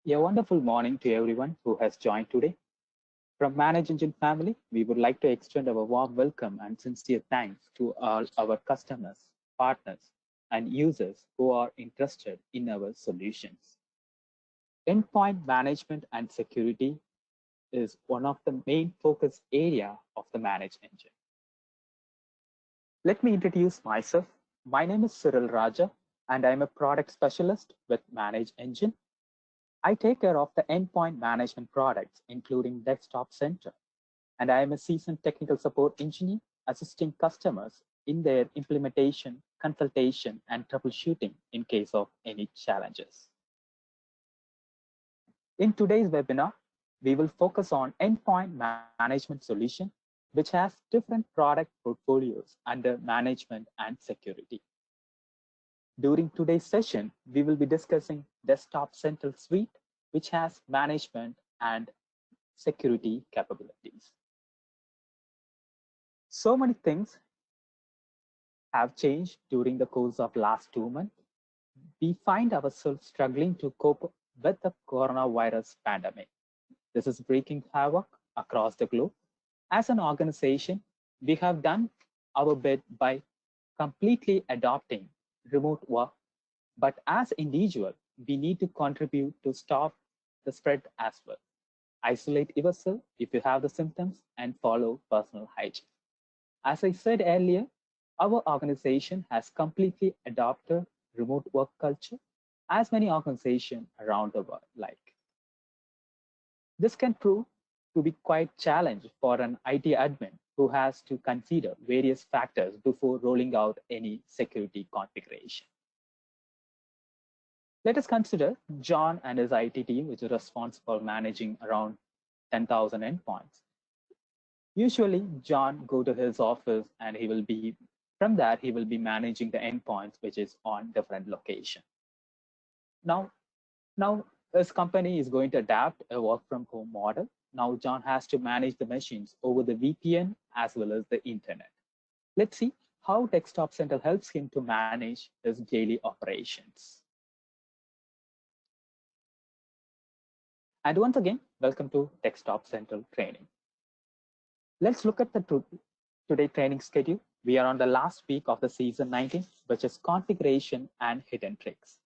A wonderful morning to everyone who has joined today. From Manage Engine family, we would like to extend our warm welcome and sincere thanks to all our customers, partners, and users who are interested in our solutions. Endpoint management and security is one of the main focus area of the Manage Engine. Let me introduce myself. My name is Cyril Raja, and I'm a product specialist with Manage Engine. I take care of the endpoint management products, including Desktop Center, and I am a seasoned technical support engineer assisting customers in their implementation, consultation, and troubleshooting in case of any challenges. In today's webinar, we will focus on endpoint management solution, which has different product portfolios under management and security. During today's session, we will be discussing Desktop Central Suite, which has management and security capabilities. So many things have changed during the course of last 2 months. We find ourselves struggling to cope with the coronavirus pandemic. This is breaking havoc across the globe. As an organization, we have done our bit by completely adopting remote work, but as individuals, we need to contribute to stop the spread as well. Isolate yourself if you have the symptoms and follow personal hygiene. As I said earlier, our organization has completely adopted remote work culture, as many organizations around the world like. This can prove to be quite challenging for an IT admin who has to consider various factors before rolling out any security configuration. Let us consider John and his IT team, which is responsible for managing around 10,000 endpoints. Usually, John go to his office and he will be managing the endpoints, which is on different location. Now his company is going to adapt a work from home model. Now John has to manage the machines over the VPN as well as the internet. Let's see how Desktop Center helps him to manage his daily operations. And once again, welcome to Desktop Central training. Let's look at the today training schedule. We are on the last week of the season 19, which is configuration and hidden tricks.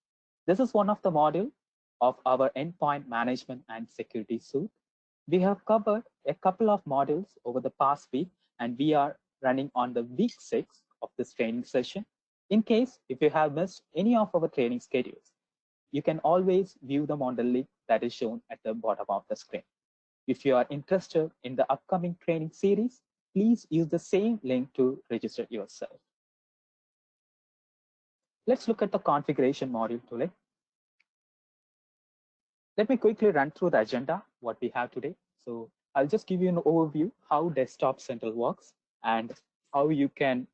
This is one of the modules of our endpoint management and security suite. We have covered a couple of modules over the past week, and we are running on the week 6 of this training session. In case if you have missed any of our training schedules, you can always view them on the link that is shown at the bottom of the screen. If you are interested in the upcoming training series, please use the same link to register yourself. Let's look at the configuration module today. Let me quickly run through the agenda, what we have today. So I'll just give you an overview how Desktop Central works and how you can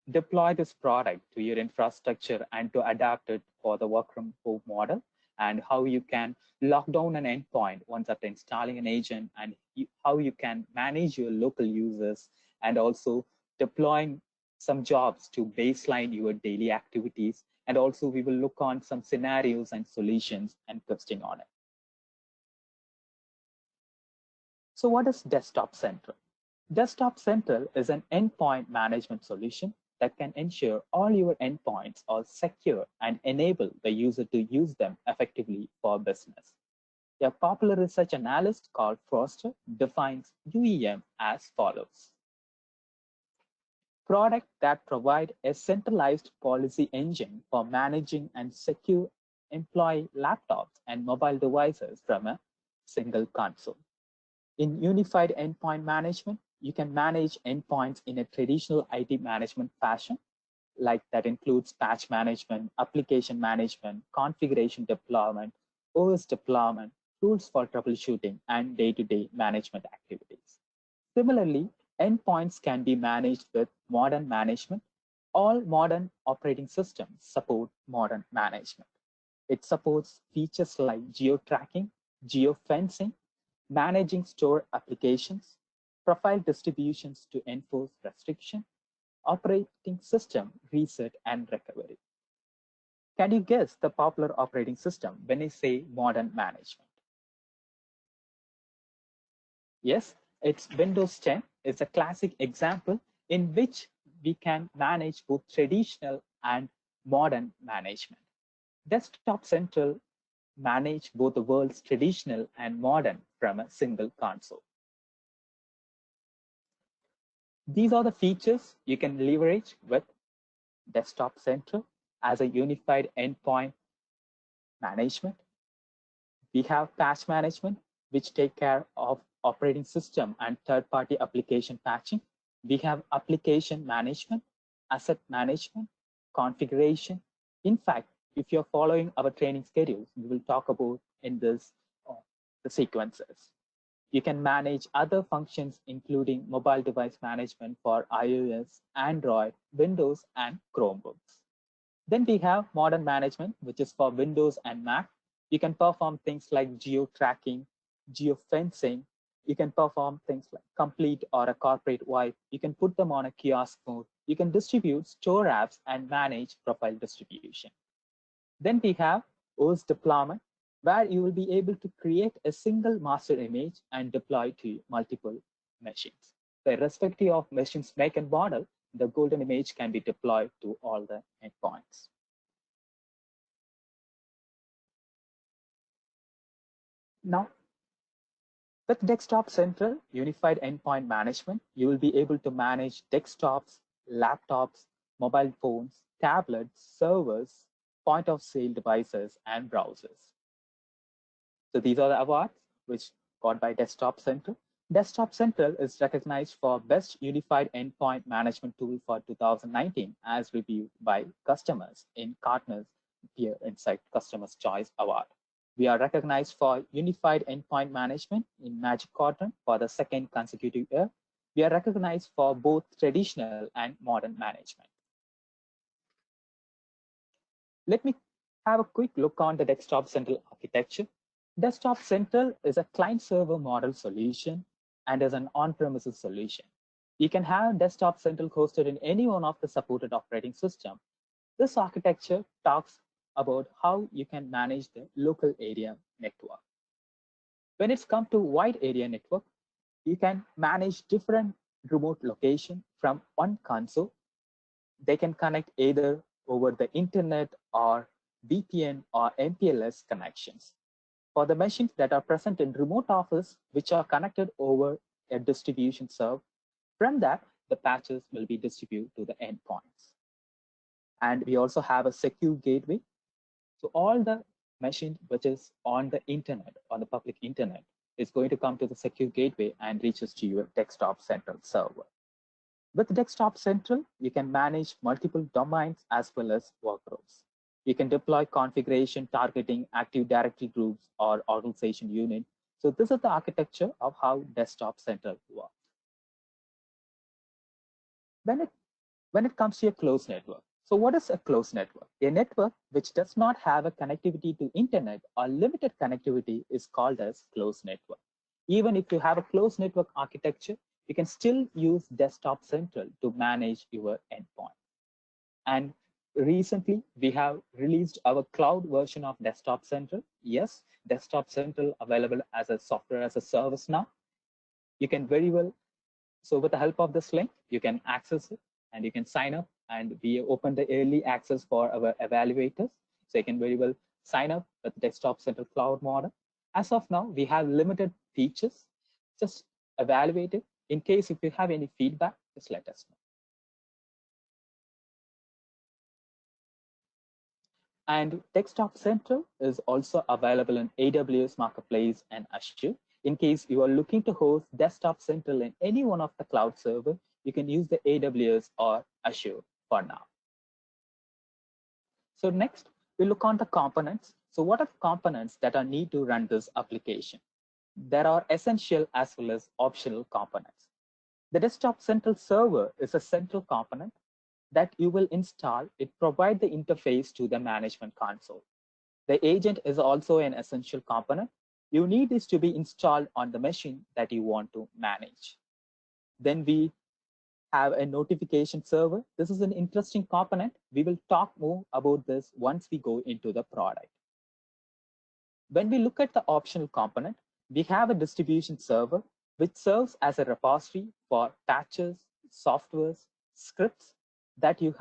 deploy this product to your infrastructure and to adapt it for the work from home model, and how you can lock down an endpoint once after installing an agent, and how you can manage your local users, and also deploying some jobs to baseline your daily activities. And also we will look on some scenarios and solutions and testing on it. So what is Desktop Central? Desktop Central is an endpoint management solution that can ensure all your endpoints are secure and enable the user to use them effectively for business. A popular research analyst called Forrester defines UEM as follows. Product that provide a centralized policy engine for managing and secure employee laptops and mobile devices from a single console. In unified endpoint management, you can manage endpoints in a traditional IT management fashion, like that includes patch management, application management, configuration deployment, OS deployment, tools for troubleshooting, and day-to-day management activities. Similarly, endpoints can be managed with modern management. All modern operating systems support modern management. It supports features like geo-tracking, geo-fencing, managing store applications, profile distributions to enforce restriction, operating system reset and recovery. Can you guess the popular operating system when I say modern management? Yes, it's Windows 10 is a classic example in which we can manage both traditional and modern management. Desktop Central manage both the world's traditional and modern from a single console. These are the features you can leverage with Desktop Central as a unified endpoint management. We have patch management, which take care of operating system and third-party application patching. We have application management, asset management, configuration. In fact, if you're following our training schedules, we will talk about in this the sequences. You can manage other functions, including mobile device management for iOS, Android, Windows, and Chromebooks. Then we have modern management, which is for Windows and Mac. You can perform things like geo-tracking, geo-fencing. You can perform things like complete or a corporate wipe. You can put them on a kiosk mode. You can distribute store apps and manage profile distribution. Then we have OS deployment, where you will be able to create a single master image and deploy to multiple machines. So irrespective of machine's make and model, the golden image can be deployed to all the endpoints. Now, with Desktop Central Unified Endpoint Management, you will be able to manage desktops, laptops, mobile phones, tablets, servers, point of sale devices, and browsers. So these are the awards which got by Desktop Central. Desktop Central is recognized for Best Unified Endpoint Management Tool for 2019 as reviewed by customers in Gartner's Peer Insight Customers' Choice Award. We are recognized for Unified Endpoint Management in Magic Quadrant for the second consecutive year. We are recognized for both traditional and modern management. Let me have a quick look on the Desktop Central architecture. Desktop Central is a client-server model solution and is an on-premises solution. You can have Desktop Central hosted in any one of the supported operating systems. This architecture talks about how you can manage the local area network. When it's come to wide area network, you can manage different remote locations from one console. They can connect either over the internet or VPN or MPLS connections. For the machines that are present in remote office, which are connected over a distribution server, from that, the patches will be distributed to the endpoints. And we also have a secure gateway. So all the machine which is on the internet, on the public internet, is going to come to the secure gateway and reaches to your Desktop Central server. With Desktop Central, you can manage multiple domains as well as workloads. You can deploy configuration targeting Active Directory groups or organization unit. So this is the architecture of how Desktop Central works. When it comes to a closed network, so what is a closed network? A network which does not have a connectivity to internet or limited connectivity is called as closed network. Even if you have a closed network architecture, you can still use Desktop Central to manage your endpoint. And recently, we have released our cloud version of Desktop Central. Yes, Desktop Central available as a software as a service now. You can very well, so with the help of this link, you can access it and you can sign up, and we open the early access for our evaluators. So you can very well sign up with Desktop Central Cloud model. As of now, we have limited features. Just evaluate it. In case if you have any feedback, just let us know. And Desktop Central is also available in AWS Marketplace and Azure. In case you are looking to host Desktop Central in any one of the cloud server, you can use the AWS or Azure for now. So next, we look on the components. So what are the components that are need to run this application? There are essential as well as optional components. The Desktop Central server is a central component that you will install. It provides the interface to the management console. The agent is also an essential component. You need this to be installed on the machine that you want to manage. Then we have a notification server. This is an interesting component. We will talk more about this once we go into the product. When we look at the optional component, we have a distribution server, which serves as a repository for patches, softwares, scripts that you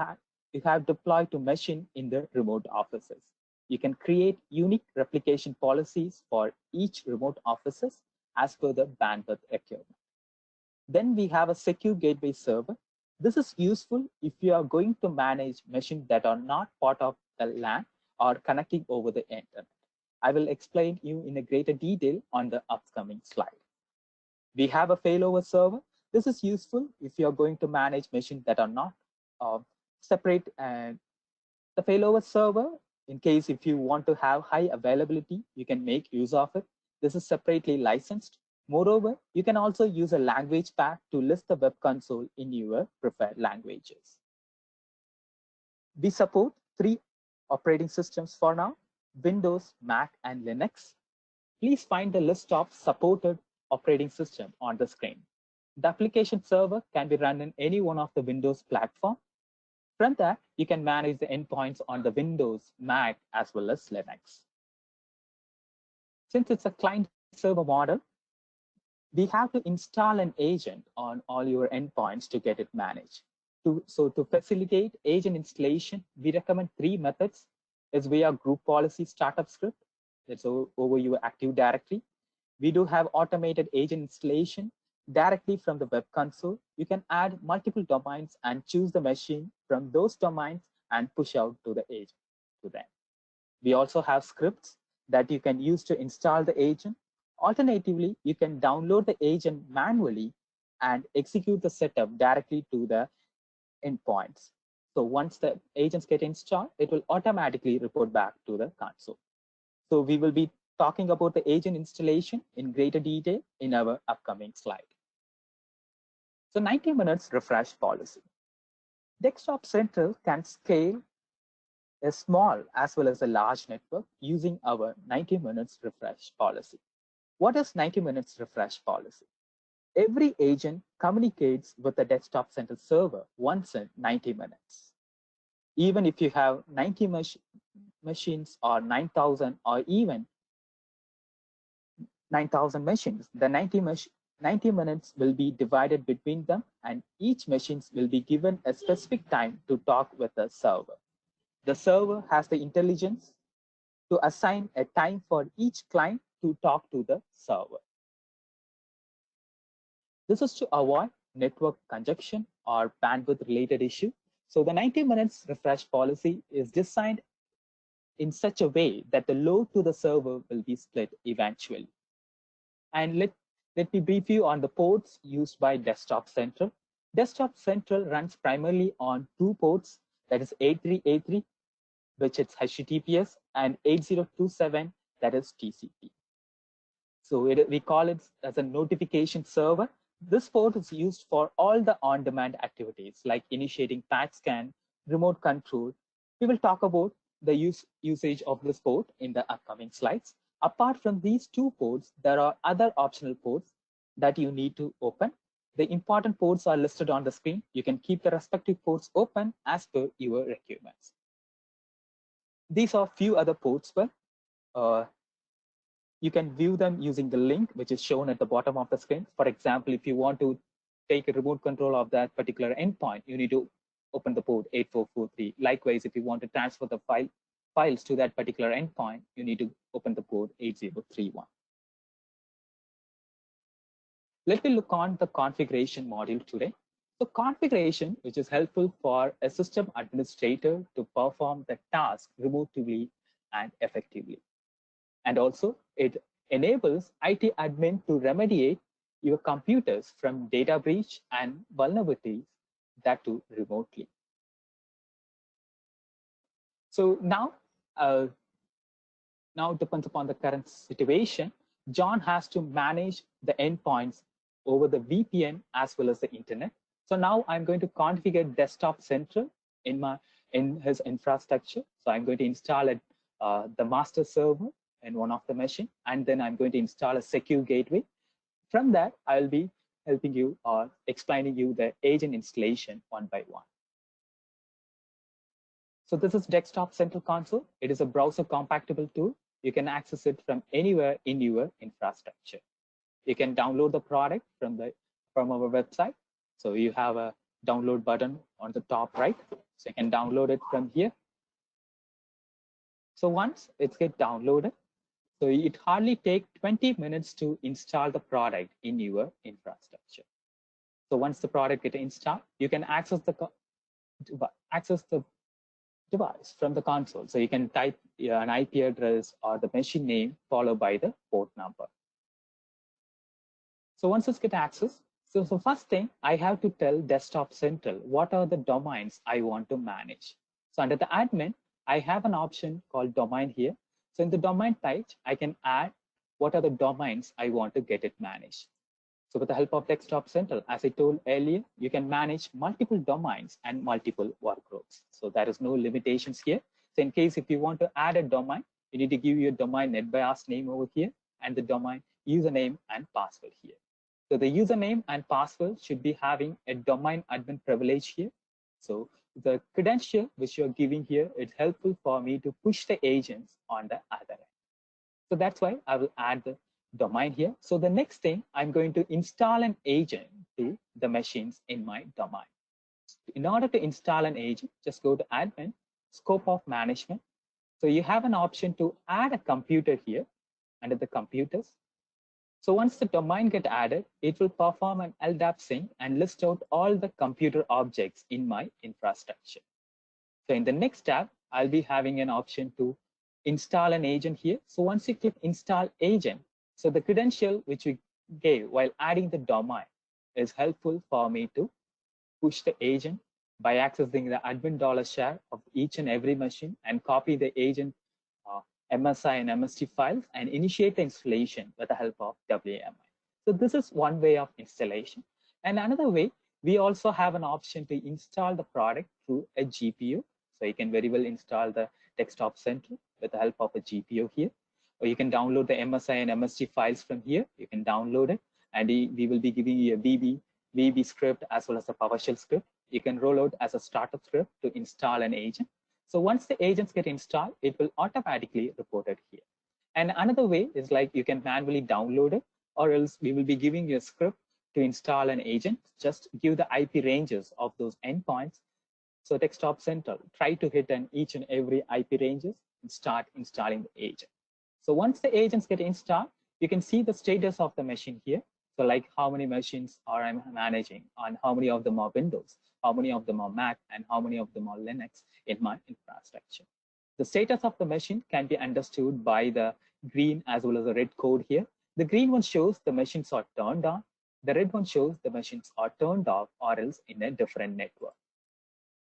have deployed to machine in the remote offices. You can create unique replication policies for each remote offices as per the bandwidth requirement. Then we have a secure gateway server. This is useful if you are going to manage machines that are not part of the LAN or connecting over the internet. I will explain you in a greater detail on the upcoming slide. We have a failover server. This is useful if you're going to manage machines that are not separate. And the failover server, in case if you want to have high availability, you can make use of it. This is separately licensed. Moreover, you can also use a language pack to list the web console in your preferred languages. We support 3 operating systems for now: Windows, Mac, and Linux. Please find the list of supported operating system on the screen. The application server can be run in any one of the Windows platform. From that, you can manage the endpoints on the Windows, Mac, as well as Linux. Since it's a client server model, we have to install an agent on all your endpoints to get it managed. So to facilitate agent installation, we recommend 3 methods. Is via group policy startup script. That's over your Active Directory. We do have automated agent installation directly from the web console. You can add multiple domains and choose the machine from those domains and push out to the agent to them. We also have scripts that you can use to install the agent. Alternatively, you can download the agent manually and execute the setup directly to the endpoints. So once the agents get installed, it will automatically report back to the console. So we will be talking about the agent installation in greater detail in our upcoming slide. So 90 minutes refresh policy. Desktop Central can scale a small as well as a large network using our 90 minutes refresh policy. What is 90 minutes refresh policy? Every agent communicates with the Desktop Central server once in 90 minutes. Even if you have 90 machines or 9,000 or even 9,000 machines, the 90 minutes will be divided between them, and each machine will be given a specific time to talk with the server. The server has the intelligence to assign a time for each client to talk to the server. This is to avoid network congestion or bandwidth related issue. So the 90 minutes refresh policy is designed in such a way that the load to the server will be split eventually. And let me brief you on the ports used by Desktop Central. Desktop Central runs primarily on 2 ports, that is 8383, which is HTTPS, and 8027, that is TCP. So we call it as a notification server. This port is used for all the on-demand activities like initiating patch scan, remote control. We will talk about the usage of this port in the upcoming slides. Apart from these 2 ports, there are other optional ports that you need to open. The important ports are listed on the screen. You can keep the respective ports open as per your requirements. These are few other ports, but you can view them using the link which is shown at the bottom of the screen. For example, if you want to take a remote control of that particular endpoint, you need to open the port 8443. Likewise, if you want to transfer the files to that particular endpoint, you need to open the port 8031. Let me look on the configuration module today. So configuration, which is helpful for a system administrator to perform the task remotely and effectively. And also, it enables IT admin to remediate your computers from data breach and vulnerabilities, that too remotely. So now it depends upon the current situation. John has to manage the endpoints over the VPN as well as the internet. So now I'm going to configure Desktop Central in his infrastructure. So I'm going to install the master server in one of the machine, and then I'm going to install a secure gateway. From that, I'll be helping you or explaining you the agent installation one by one. So this is Desktop Central Console. It is a browser compatible tool. You can access it from anywhere in your infrastructure. You can download the product from our website. So you have a download button on the top right. So you can download it from here. So once it's get downloaded, so it hardly takes 20 minutes to install the product in your infrastructure. So once the product gets installed, you can access the device from the console. So you can type an IP address or the machine name followed by the port number. So once it's get access, so first thing I have to tell Desktop Central what are the domains I want to manage. So under the admin, I have an option called domain here. So in the domain type, I can add what are the domains I want to get it managed. So with the help of Desktop Central, as I told earlier, you can manage multiple domains and multiple workgroups. So there is no limitations here. So in case if you want to add a domain, you need to give your domain NetBIOS name over here and the domain username and password here. So the username and password should be having a domain admin privilege here. So the credential which you're giving here is helpful for me to push the agents on the other end. So that's why I will add the domain here. So the next thing, I'm going to install an agent to the machines in my domain. In order to install an agent, just go to admin, scope of management. So you have an option to add a computer here under the computers. So once the domain get added, it will perform an LDAP sync and list out all the computer objects in my infrastructure. So in the next tab, I'll be having an option to install an agent here. So once you click install agent, so the credential which we gave while adding the domain is helpful for me to push the agent by accessing the admin $share of each and every machine and copy the agent MSI and MST files and initiate the installation with the help of WAMI. So this is one way of installation. And another way, we also have an option to install the product through a GPU. So you can very well install the Desktop Central with the help of a GPU here. Or you can download the MSI and MST files from here. You can download it, and we will be giving you a VB script as well as a PowerShell script. You can roll out as a startup script to install an agent. So once the agents get installed, it will automatically report it here. And another way is like you can manually download it, or else we will be giving you a script to install an agent. Just give the IP ranges of those endpoints. So Desktop Central, try to hit on each and every IP ranges and start installing the agent. So once the agents get installed, you can see the status of the machine here. So like how many machines are I managing, and how many of them are Windows, how many of them are Mac, and how many of them are Linux in my infrastructure. The status of the machine can be understood by the green as well as the red code here. The green one shows the machines are turned on. The red one shows the machines are turned off or else in a different network.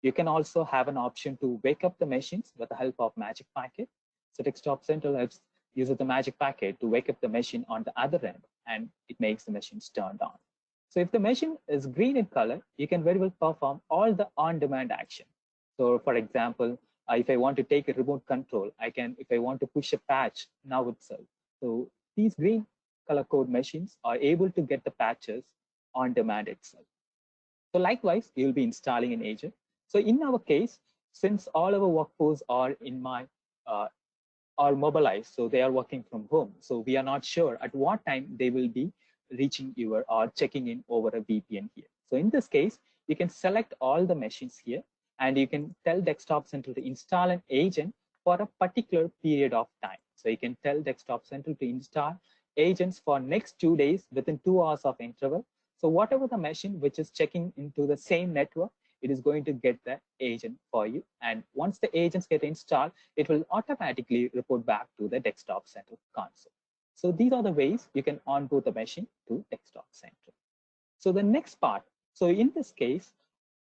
You can also have an option to wake up the machines with the help of Magic Packet. So Desktop Central uses the Magic Packet to wake up the machine on the other end, and it makes the machines turned on. So if the machine is green in color, you can very well perform all the on-demand action. So for example, if I want to take a remote control, I can, if I want to push a patch now itself. So these green color code machines are able to get the patches on demand itself. So likewise, you'll be installing an agent. So in our case, since all our workforce are in my are mobilized, so they are working from home. So we are not sure at what time they will be reaching your or checking in over a VPN here. So in this case, you can select all the machines here, and you can tell Desktop Central to install an agent for a particular period of time. So you can tell Desktop Central to install agents for next 2 days within 2 hours of interval. So whatever the machine which is checking into the same network, it is going to get the agent for you. And once the agents get installed, it will automatically report back to the Desktop Central console. So these are the ways you can onboard the machine to Desktop Central. So the next part, so in this case,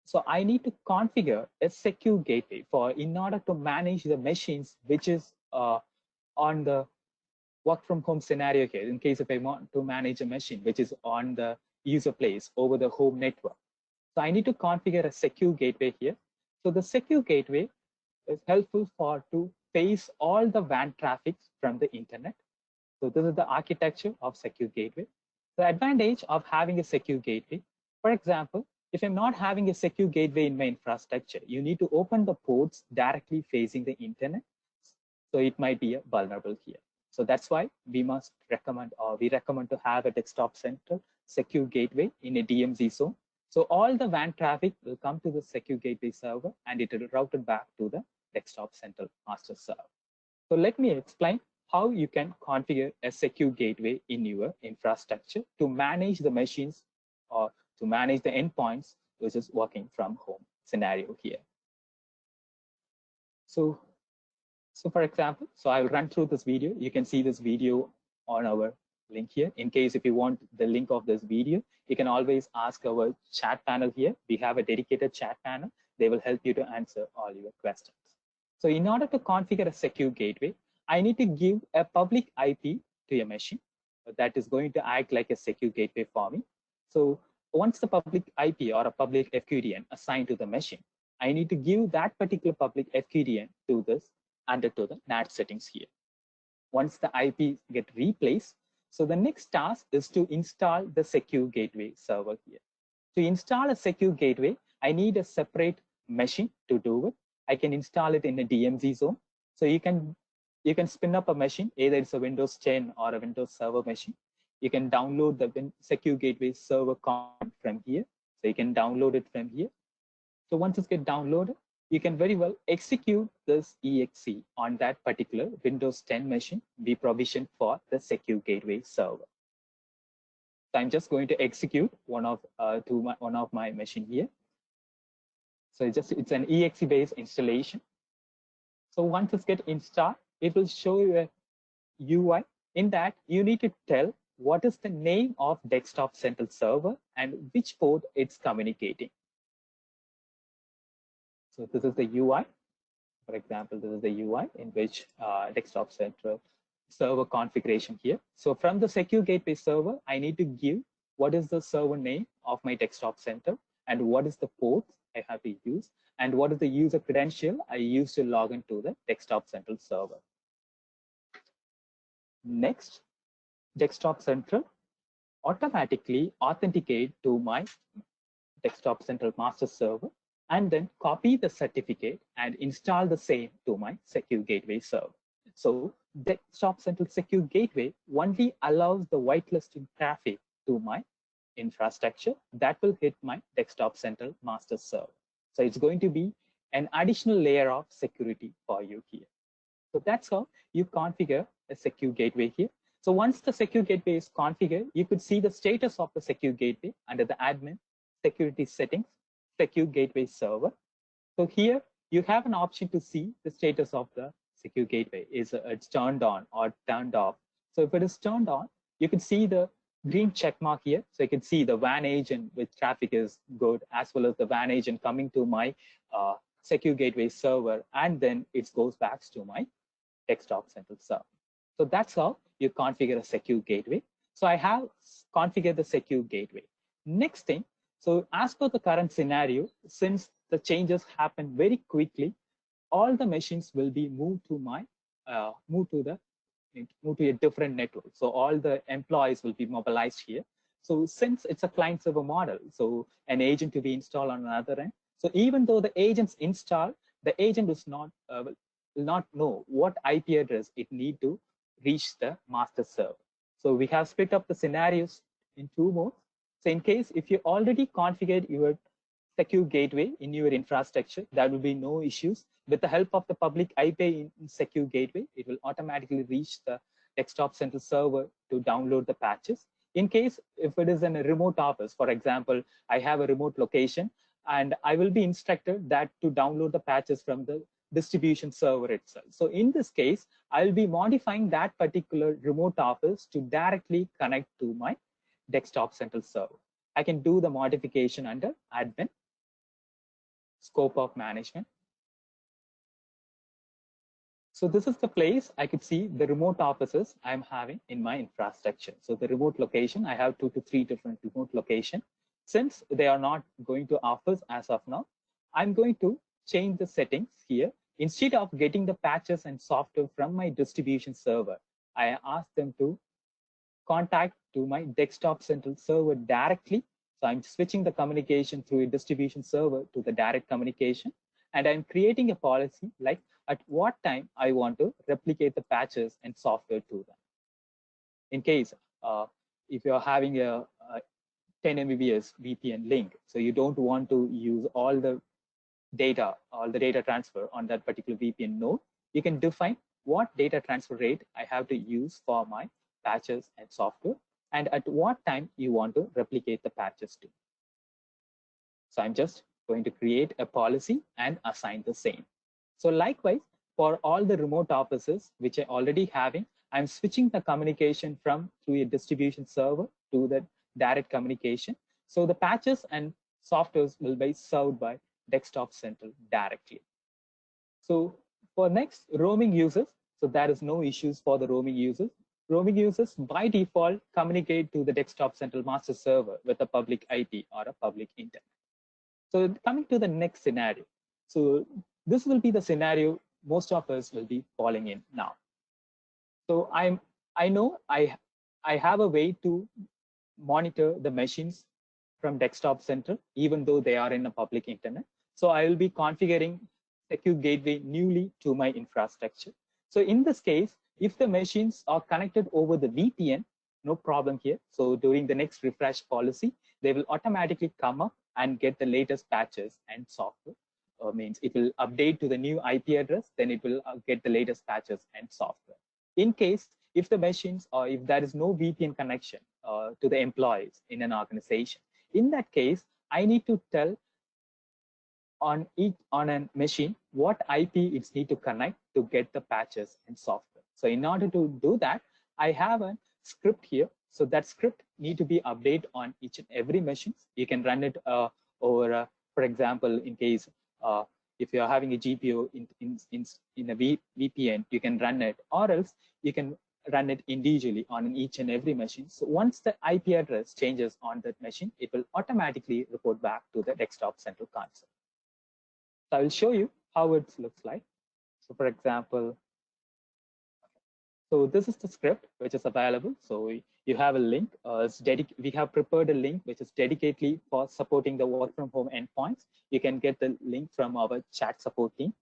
so I need to configure a secure gateway in order to manage the machines which is on the work from home scenario here, in case if I want to manage a machine which is on the user place over the home network. So I need to configure a secure gateway here. So the secure gateway is helpful to face all the WAN traffic from the internet. So this is the architecture of secure gateway. The advantage of having a secure gateway, for example, if I'm not having a secure gateway in my infrastructure, you need to open the ports directly facing the internet. So it might be vulnerable here. So that's why we must recommend, or we recommend to have a desktop central secure gateway in a DMZ zone. So all the WAN traffic will come to the secure gateway server and it will route it back to the desktop central master server. So let me explain how you can configure a secure gateway in your infrastructure to manage the machines or to manage the endpoints, which is working from home scenario here. So for example, I will run through this video. You can see this video on our link here. In case if you want the link of this video, you can always ask our chat panel here. We have a dedicated chat panel. They will help you to answer all your questions. So in order to configure a secure gateway, I need to give a public IP to a machine that is going to act like a secure gateway for me. So once the public IP or a public FQDN assigned to the machine, I need to give that particular public FQDN to this under to the NAT settings here. Once the IP get replaced, so the next task is to install the secure gateway server here. To install a secure gateway, I need a separate machine to do it. I can install it in a DMZ zone. So you can spin up a machine, either it's a Windows 10 or a Windows Server machine. You can download the secure gateway server command from here. So you can download it from here. So once it's get downloaded, you can very well execute this exe on that particular Windows 10 machine we provisioned for the secure gateway server. So I'm just going to execute one of my machine here. So it's an exe based installation. So once it's get installed, it will show you a UI. In that, you need to tell what is the name of desktop central server and which port it's communicating. So this is the UI. For example, this is the UI in which desktop central server configuration here. So from the secure gateway server, I need to give what is the server name of my desktop center and what is the port I have to use and what is the user credential I use to log into the desktop central server. Next, desktop central automatically authenticate to my desktop central master server and then copy the certificate and install the same to my secure gateway server. So desktop central secure gateway only allows the whitelisting traffic to my infrastructure that will hit my desktop central master server. So it's going to be an additional layer of security for you here. So that's how you configure a secure gateway here. So once the secure gateway is configured, you could see the status of the secure gateway under the admin, security settings, secure gateway server. So here you have an option to see the status of the secure gateway. Is it's turned on or turned off. So if it is turned on, you can see the green check mark here. So you can see the WAN agent with traffic is good, as well as the WAN agent coming to my secure gateway server, and then it goes back to my desktop central server. So that's how you configure a secure gateway. So I have configured the secure gateway. Next thing, so as per the current scenario, since the changes happen very quickly, all the machines will be moved to my move to a different network. So all the employees will be mobilized here. So since it's a client server model, so an agent to be installed on another end. So even though the agent's installed, the agent is not will not know what IP address it need to reach the master server. So we have split up the scenarios in two modes. So in case if you already configured your secure gateway in your infrastructure, there will be no issues. With the help of the public IP in secure gateway, it will automatically reach the desktop central server to download the patches. In case if it is in a remote office, for example, I have a remote location and I will be instructed that to download the patches from the distribution server itself. So in this case, I'll be modifying that particular remote office to directly connect to my desktop central server. I can do the modification under admin, scope of management. So this is the place I could see the remote offices I'm having in my infrastructure. So the remote location, I have 2 to 3 different remote locations. Since they are not going to office as of now, I'm going to change the settings here. Instead of getting the patches and software from my distribution server, I ask them to contact to my desktop central server directly. So I'm switching the communication through a distribution server to the direct communication. and I'm creating a policy like at what time I want to replicate the patches and software to them. In case if you're having a 10 Mbps VPN link, so you don't want to use all the data transfer on that particular VPN node, you can define what data transfer rate I have to use for my patches and software, and at what time you want to replicate the patches to. So I'm just going to create a policy and assign the same. So likewise, for all the remote offices, which I already having, I'm switching the communication from through a distribution server to the direct communication. So the patches and softwares will be served by Desktop Central directly. So for next, roaming users, so there is no issues for the roaming users. Roaming users by default communicate to the Desktop Central master server with a public IP or a public internet. So coming to the next scenario. So this will be the scenario most of us will be falling in now. So I know I have a way to monitor the machines from Desktop Central, even though they are in a public internet. So I will be configuring Secure Gateway newly to my infrastructure. So in this case, if the machines are connected over the VPN, no problem here. So during the next refresh policy, they will automatically come up and get the latest patches and software. Means it will update to the new IP address, then it will get the latest patches and software. In case if the machines or if there is no VPN connection to the employees in an organization, in that case, I need to tell on a machine what IP it needs to connect to get the patches and software. So in order to do that, I have a script here. So that script need to be updated on each and every machine. You can run it over, for example, in case if you're having a GPO in a VPN, you can run it, or else you can run it individually on each and every machine. So once the IP address changes on that machine, it will automatically report back to the Desktop Central console. So I will show you how it looks like. So for example, so this is the script which is available. So you have a link. We have prepared a link which is dedicatedly for supporting the work from home endpoints. You can get the link from our chat support team.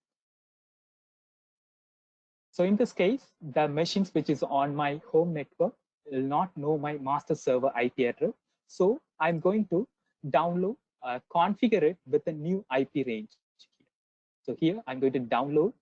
So in this case, the machines which is on my home network will not know my master server IP address. So I'm going to download, configure it with a new IP range. So here I'm going to download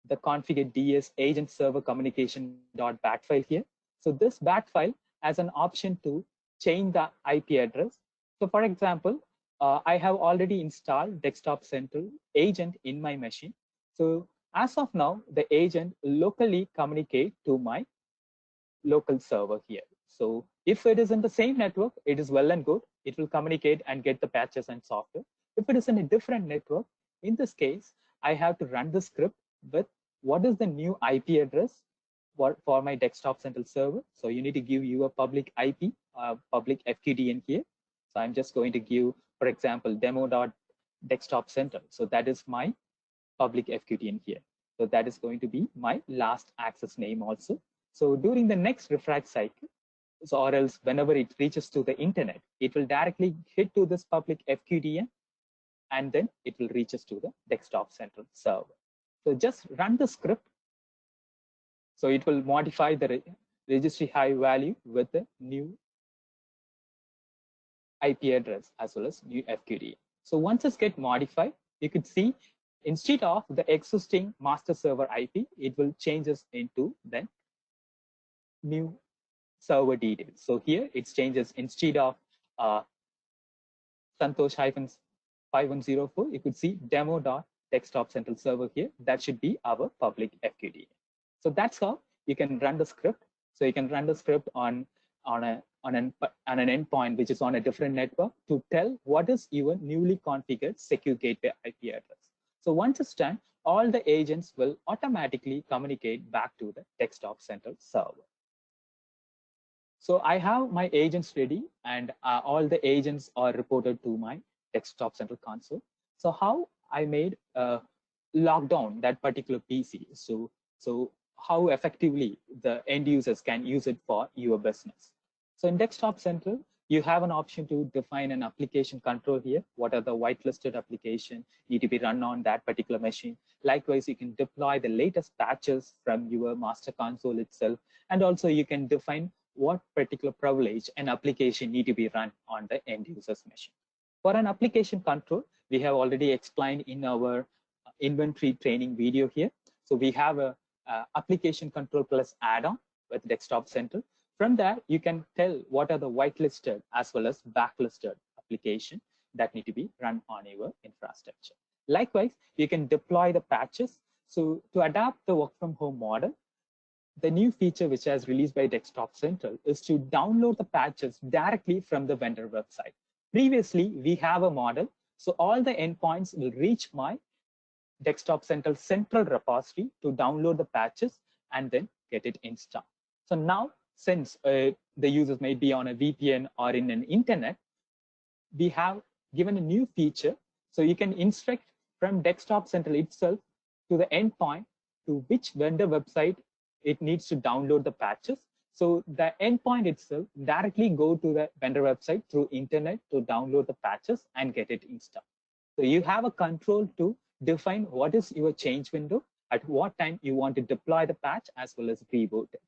the configure DS agent server communication.bat file here. So this bat file has an option to change the IP address. So for example, I have already installed Desktop Central agent in my machine. So as of now, the agent locally communicate to my local server here. So if it is in the same network, it is well and good. It will communicate and get the patches and software. If it is in a different network, in this case, I have to run the script with what is the new IP address for my Desktop Central server. So you need to give you a public IP, public FQDN here. So I'm just going to give, for example, demo.desktopcentral. So that is my public FQDN here. So that is going to be my last access name also. So during the next refresh cycle, so or else whenever it reaches to the internet, it will directly hit to this public FQDN, and then it will reach us to the Desktop Central server. So just run the script. So it will modify the registry high value with the new IP address as well as new FQDN. So once it's get modified, you could see instead of the existing master server IP, it will change us into the new server details. So here it changes instead of Santosh-5104, you could see demo.desktop central server here. That should be our public FQDN. So that's how you can run the script. So you can run the script on an endpoint which is on a different network to tell what is your newly configured secure gateway IP address. So once it's done, all the agents will automatically communicate back to the Desktop Central server. So I have my agents ready, and all the agents are reported to my Desktop Central console. So how I made lock down that particular PC. So how effectively the end users can use it for your business. So in Desktop Central, you have an option to define an application control here. What are the whitelisted application need to be run on that particular machine? Likewise, you can deploy the latest patches from your master console itself. And also you can define what particular privilege an application need to be run on the end user's machine. For an application control, we have already explained in our inventory training video here. So we have a application control plus add-on with Desktop Central. From there, you can tell what are the whitelisted as well as blacklisted application that need to be run on your infrastructure. Likewise, you can deploy the patches. So to adapt the work from home model, the new feature which has released by Desktop Central is to download the patches directly from the vendor website. Previously, we have a model. So all the endpoints will reach my Desktop Central central repository to download the patches and then get it installed. So now, since the users may be on a VPN or in an internet, we have given a new feature. So you can instruct from Desktop Central itself to the endpoint to which vendor website it needs to download the patches. So the endpoint itself directly go to the vendor website through internet to download the patches and get it installed. So you have a control to define what is your change window, at what time you want to deploy the patch as well as reboot it.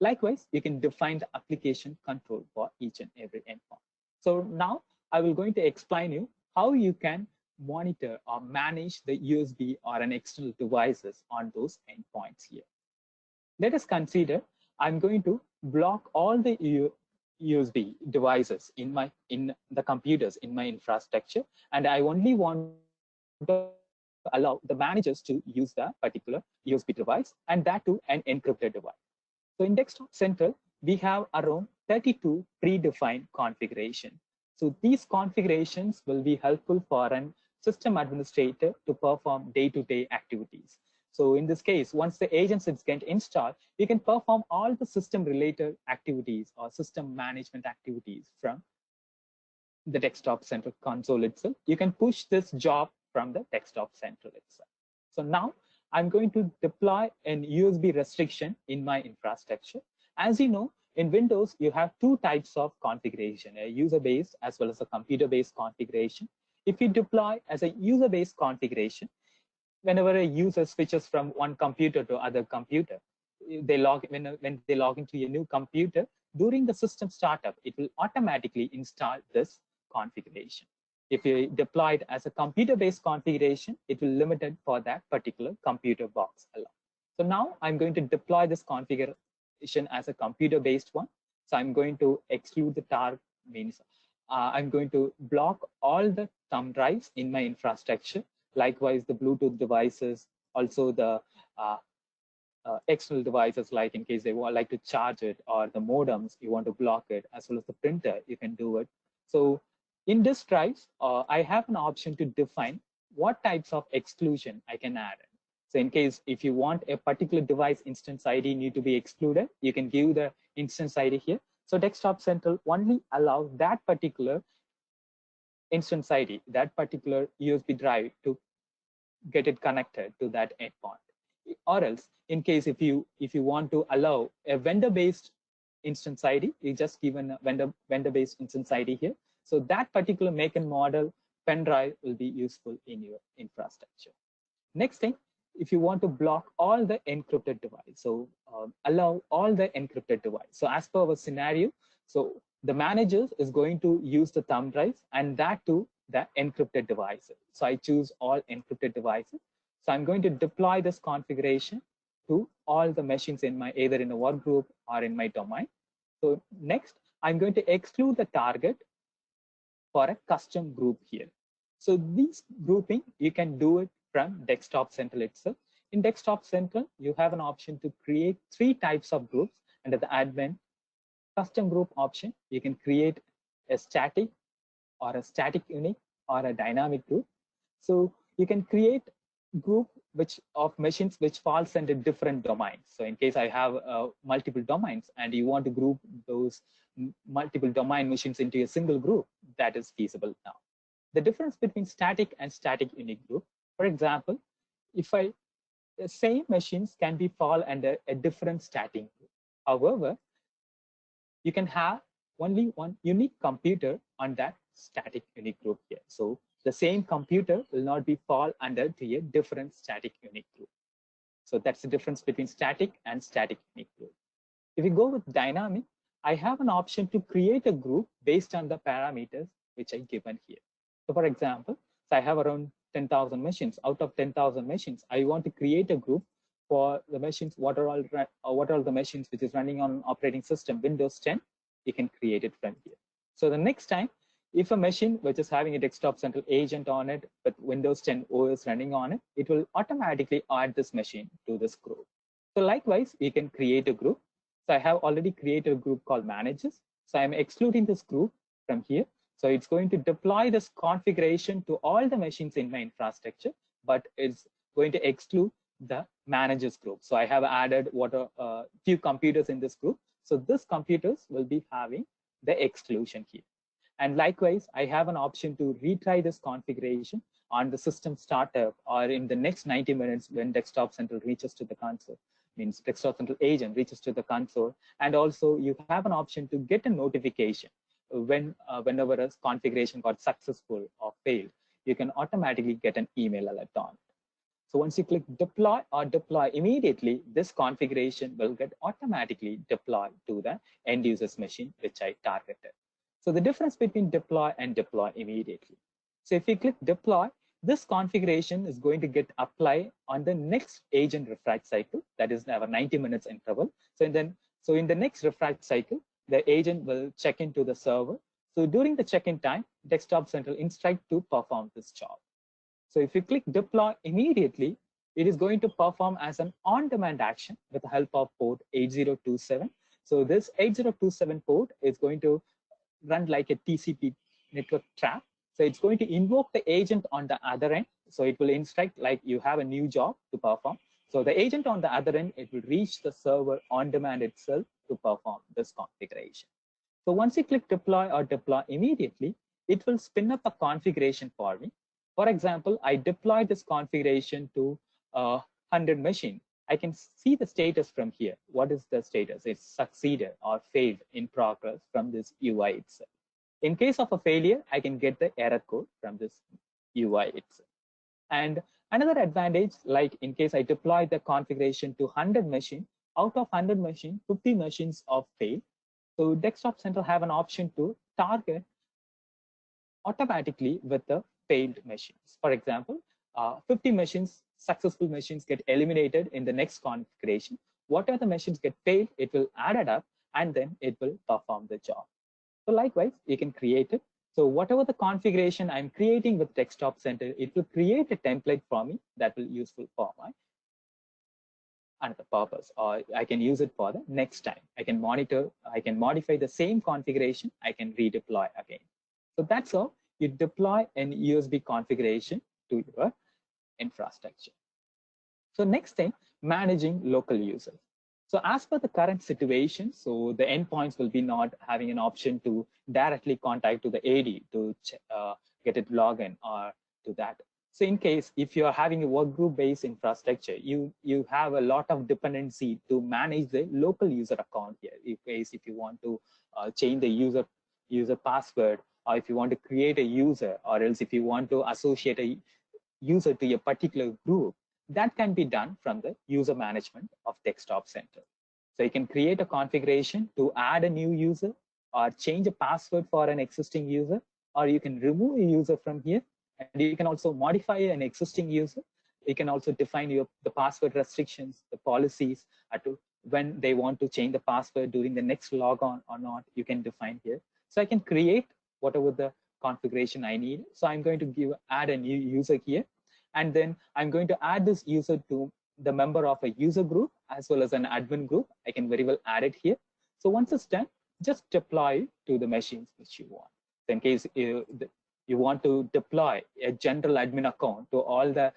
Likewise, you can define the application control for each and every endpoint. So now I will going to explain you how you can monitor or manage the USB or an external devices on those endpoints here. Let us consider I'm going to block all the USB devices in the computers in my infrastructure, and I only want to allow the managers to use that particular USB device, and that to an encrypted device. So in Desktop Central, we have around 32 predefined configuration. So these configurations will be helpful for an system administrator to perform day-to-day activities. So in this case, once the agents get installed, you can perform all the system-related activities or system management activities from the Desktop Central console itself. You can push this job from the Desktop Central itself. So now I'm going to deploy an USB restriction in my infrastructure. As you know, in Windows, you have two types of configuration, a user-based as well as a computer-based configuration. If you deploy as a user-based configuration, whenever a user switches from one computer to other computer, when they log into a new computer, during the system startup, it will automatically install this configuration. If you deploy it as a computer-based configuration, it will limit it for that particular computer box alone. So now I'm going to deploy this configuration as a computer-based one. So I'm going to exclude the target, means I'm going to block all the thumb drives in my infrastructure. Likewise, the Bluetooth devices, also the external devices, like in case they like to charge it, or the modems, you want to block it, as well as the printer, you can do it. So in this drives, I have an option to define what types of exclusion I can add. So in case if you want a particular device instance ID need to be excluded, you can give the instance ID here. So Desktop Central only allows that particular instance ID, that particular USB drive, to get it connected to that endpoint. Or else, in case if you want to allow a vendor-based instance ID, you just give a vendor-based instance ID here. So that particular make and model pen drive will be useful in your infrastructure. Next thing, if you want to block all the encrypted device, so allow all the encrypted device. So as per our scenario, so the manager is going to use the thumb drives, and that to the encrypted devices. So I choose all encrypted devices. So I'm going to deploy this configuration to all the machines in my, either in a work group or in my domain. So next, I'm going to exclude the target for a custom group here. So this grouping, you can do it from Desktop Central itself. In Desktop Central, you have an option to create 3 types of groups. Under the admin custom group option, you can create a static or a static unique or a dynamic group. So you can create group of machines which falls under different domains. So in case I have multiple domains and you want to group those multiple domain machines into a single group, that is feasible now. The difference between static and static unique group, for example, if the same machines can be fall under a different static group. However, you can have only one unique computer on that static unique group here. So the same computer will not be fall under to a different static unique group. So that's the difference between static and static unique group. If we go with dynamic, I have an option to create a group based on the parameters which I given here. So for example, so I have around 10,000 machines. Out of 10,000 machines, I want to create a group for the machines, what are all the machines which is running on operating system Windows 10, you can create it from here. So the next time, if a machine which is having a desktop central agent on it with Windows 10 OS running on it, it will automatically add this machine to this group. So likewise, we can create a group. So I have already created a group called managers. So I'm excluding this group from here. So it's going to deploy this configuration to all the machines in my infrastructure, but it's going to exclude the managers group. So I have added what a few computers in this group. So this computers will be having the exclusion here. And likewise, I have an option to retry this configuration on the system startup or in the next 90 minutes when Desktop Central reaches to the console, means Desktop Central agent reaches to the console. And also you have an option to get a notification whenever a configuration got successful or failed, you can automatically get an email alert on. So once you click deploy or deploy immediately, this configuration will get automatically deployed to the end user's machine, which I targeted. So the difference between deploy and deploy immediately. So if you click deploy, this configuration is going to get applied on the next agent refresh cycle, that is our 90 minutes interval. So in the next refresh cycle, the agent will check into the server. So during the check-in time, Desktop Central instruct to perform this job. So if you click deploy immediately, it is going to perform as an on-demand action with the help of port 8027. So this 8027 port is going to run like a TCP network trap. So it's going to invoke the agent on the other end. So it will instruct like you have a new job to perform. So the agent on the other end, it will reach the server on demand itself to perform this configuration. So once you click deploy or deploy immediately, it will spin up a configuration for me. For example, I deployed this configuration to 100 machine. I can see the status from here. What is the status? It's succeeded or failed in progress from this UI itself. In case of a failure, I can get the error code from this UI itself. And another advantage, like in case I deploy the configuration to 100 machine, out of 100 machine, 50 machines are failed. So Desktop Central have an option to target automatically with the failed machines. For example, 50 machines, successful machines get eliminated in the next configuration. Whatever the machines get failed, it will add it up and then it will perform the job. So likewise, you can create it. So whatever the configuration I'm creating with Desktop Center, it will create a template for me that will be useful for my another purpose, or I can use it for the next time. I can monitor, I can modify the same configuration, I can redeploy again. So that's how you deploy an USB configuration to your infrastructure. So next thing, managing local users. So as per the current situation, so the endpoints will be not having an option to directly contact to the AD to get it login or to that. So in case if you're having a work group based infrastructure, you have a lot of dependency to manage the local user account here. In case if you want to change the user password, or if you want to create a user, or else if you want to associate a user to a particular group, that can be done from the user management of Desktop Center. So you can create a configuration to add a new user or change a password for an existing user, or you can remove a user from here, and you can also modify an existing user. You can also define the password restrictions, the policies to when they want to change the password during the next logon or not, you can define here. So I can create whatever the configuration I need. So I'm going to add a new user here. And then I'm going to add this user to the member of a user group as well as an admin group. I can very well add it here. So once it's done, just deploy to the machines which you want. So in case you want to deploy a general admin account to all the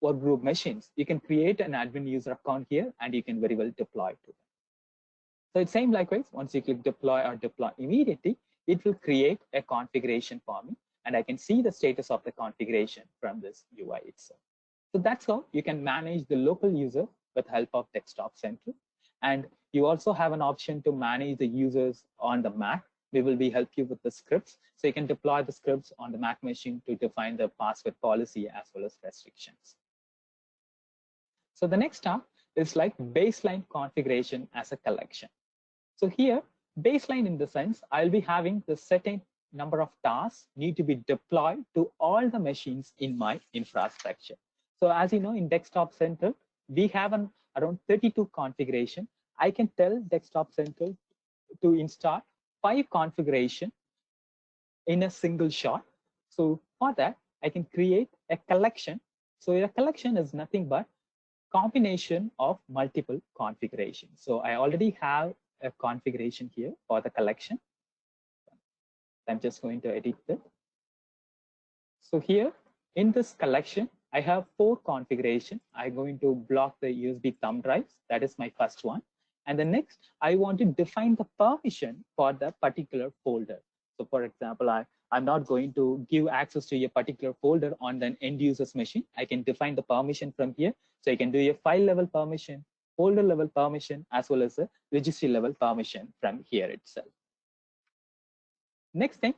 work group machines, you can create an admin user account here and you can very well deploy to them. So it's same likewise, once you click deploy or deploy immediately, it will create a configuration for me and I can see the status of the configuration from this UI itself. So that's how you can manage the local user with help of Desktop Central. And you also have an option to manage the users on the Mac. we will be help you with the scripts. So you can deploy the scripts on the Mac machine to define the password policy as well as restrictions. So the next step is like baseline configuration as a collection. So here, baseline in the sense, I'll be having the certain number of tasks need to be deployed to all the machines in my infrastructure. So as you know, in Desktop Central, we have around 32 configuration. I can tell Desktop Central to install 5 configuration in a single shot. So for that, I can create a collection. So a collection is nothing but combination of multiple configurations. So I already have a configuration here for the collection. I'm just going to edit it. So here in this collection, I have 4 configuration. I'm going to block the USB thumb drives. That is my first one. And the next, I want to define the permission for the particular folder. So for example, I'm not going to give access to a particular folder on the end user's machine. I can define the permission from here. So you can do a file level permission, folder level permission, as well as a registry level permission from here itself. Next thing,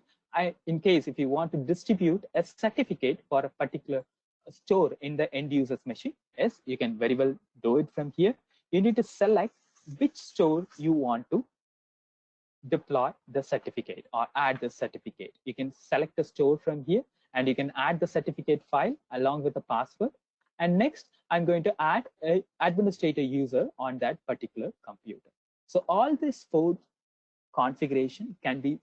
in case if you want to distribute a certificate for a particular store in the end user's machine, yes, you can very well do it from here. You need to select which store you want to deploy the certificate or add the certificate. You can select the store from here and you can add the certificate file along with the password. And next, I'm going to add an administrator user on that particular computer. So all these 4 configuration can be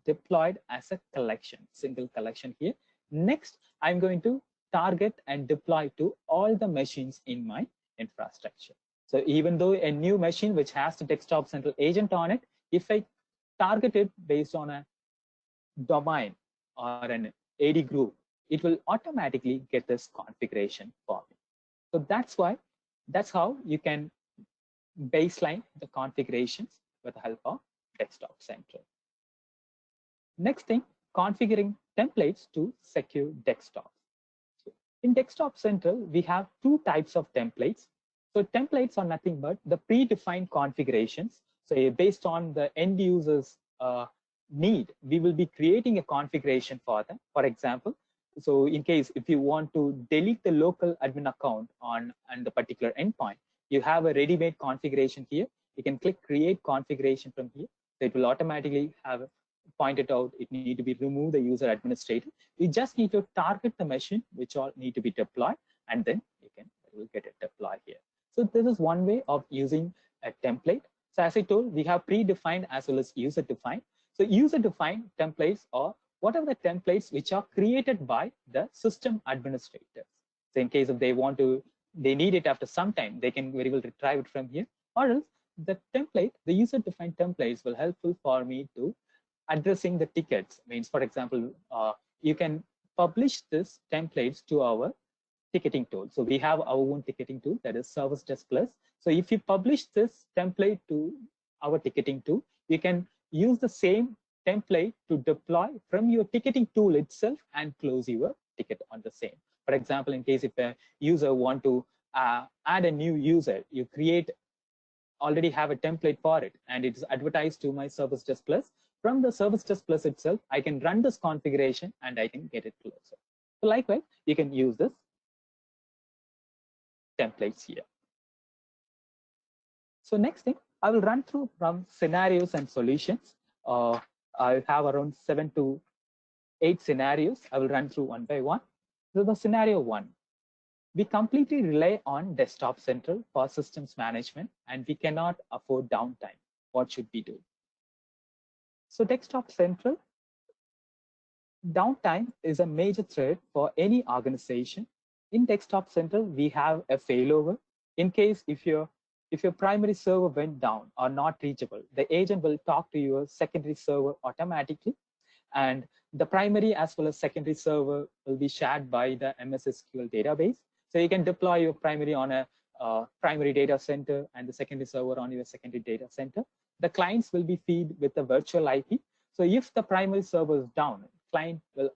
deployed as a collection, single collection here. Next, I'm going to target and deploy to all the machines in my infrastructure. So even though a new machine which has the Desktop Central agent on it, if I target it based on a domain or an AD group, it will automatically get this configuration for me. So that's how you can baseline the configurations with the help of Desktop Central. Next thing, configuring templates to secure desktops. So in Desktop Central, we have 2 types of templates. So templates are nothing but the predefined configurations. So based on the end user's need, we will be creating a configuration for them. For example, so in case if you want to delete the local admin account on the particular endpoint, you have a ready-made configuration here. You can click create configuration from here. So it will automatically have pointed out it need to be remove the user administrator. You just need to target the machine which all need to be deployed, and then you will get it deployed here. So this is one way of using a template. So as I told, we have predefined as well as user defined. So user defined templates are whatever the templates which are created by the system administrators. So in case if they need it after some time, they can very well retrieve it from here, or else the template, the user defined templates will helpful for me to addressing the tickets. Means, for example, you can publish this templates to our ticketing tool. So we have our own ticketing tool, that is Service Desk Plus. So if you publish this template to our ticketing tool, you can use the same template to deploy from your ticketing tool itself and close your ticket on the same. For example, in case if a user want to add a new user, you already have a template for it, and it is advertised to my Service Desk Plus. From the Service Desk Plus itself, I can run this configuration and I can get it closer. So likewise, you can use this templates here. So next thing, I will run through from scenarios and solutions. I have around 7 to 8 scenarios. I will run through one by one. So the scenario 1, we completely rely on Desktop Central for systems management, and we cannot afford downtime. What should we do? So Desktop Central, downtime is a major threat for any organization. In Desktop Central, we have a failover. In case if your primary server went down or not reachable, the agent will talk to your secondary server automatically, and the primary as well as secondary server will be shared by the MS SQL database. So you can deploy your primary on a primary data center and the secondary server on your secondary data center. The clients will be fed with a virtual IP. So if the primary server is down, client will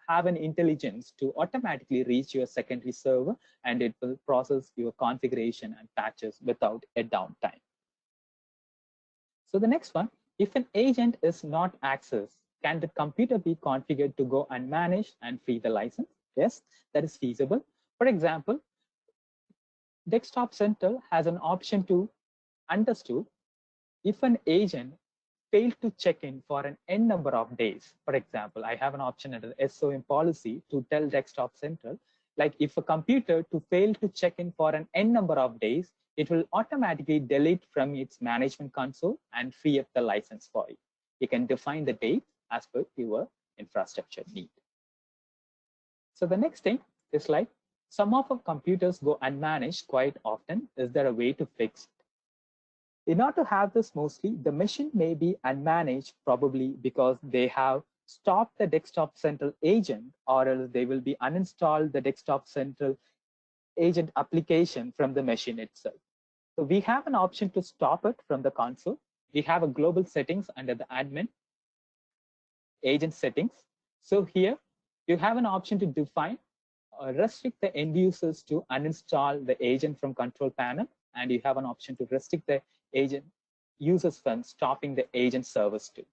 have an intelligence to automatically reach your secondary server, and it will process your configuration and patches without a downtime. So the next one, If an agent is not accessed, can the computer be configured to go unmanaged and free the license? Yes, that is feasible. For example, Desktop Central has an option to understood if an agent failed to check in for an n number of days. For example, I have an option under the SOM policy to tell Desktop Central, like if a computer to fail to check in for an n number of days, it will automatically delete from its management console and free up the license for you. You can define the date as per your infrastructure need. So the next thing is like some of our computers go unmanaged quite often. Is there a way to fix it? In order to have this mostly, the machine may be unmanaged probably because they have stopped the Desktop Central agent, or else they will be uninstalled the Desktop Central agent application from the machine itself. So we have an option to stop it from the console. We have a global settings under the admin agent settings. So here you have an option to define or restrict the end users to uninstall the agent from control panel, and you have an option to restrict the agent users from stopping the agent service too.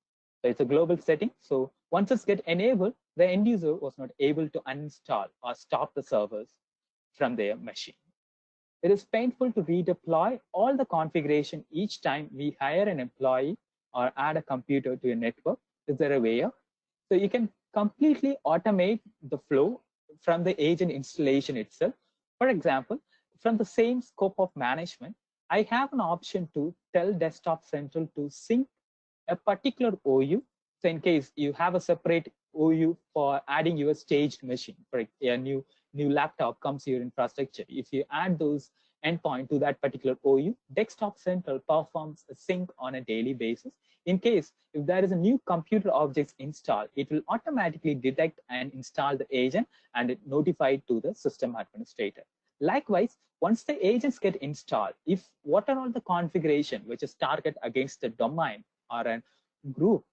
So it's a global setting. So once it's get enabled, the end user was not able to uninstall or stop the servers from their machine. It is painful to redeploy all the configuration each time we hire an employee or add a computer to a network. Is there a way of? So you can completely automate the flow from the agent installation itself. For example, from the same scope of management, I have an option to tell Desktop Central to sync a particular OU. So in case you have a separate OU for adding your staged machine, for a new laptop comes to your infrastructure. If you add those endpoint to that particular OU, Desktop Central performs a sync on a daily basis. In case if there is a new computer objects installed, it will automatically detect and install the agent and it notified to the system administrator. Likewise, once the agents get installed, if what are all the configuration which is target against the domain or a group,